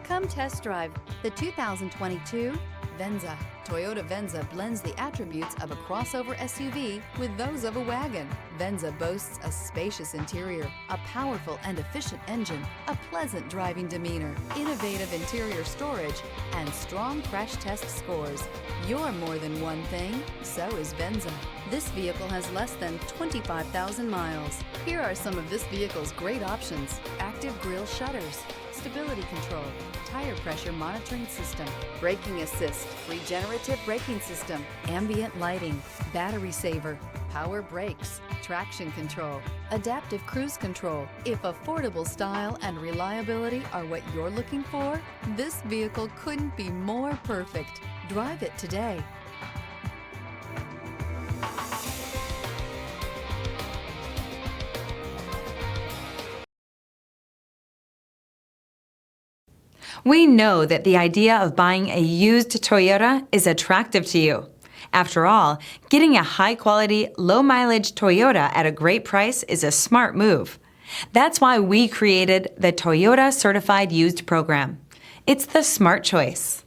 Come test drive the 2022 Venza. Toyota Venza blends the attributes of a crossover SUV with those of a wagon. Venza boasts a spacious interior, a powerful and efficient engine, a pleasant driving demeanor, innovative interior storage, and strong crash test scores. You're more than one thing, so is Venza. This vehicle has less than 25,000 miles. Here are some of this vehicle's great options: active grille shutters, stability control, tire pressure monitoring system, braking assist, regenerative braking system, ambient lighting, battery saver, power brakes, traction control, adaptive cruise control. If affordable style and reliability are what you're looking for, this vehicle couldn't be more perfect. Drive it today. We know that the idea of buying a used Toyota is attractive to you. After all, getting a high-quality, low-mileage Toyota at a great price is a smart move. That's why we created the Toyota Certified Used program. It's the smart choice.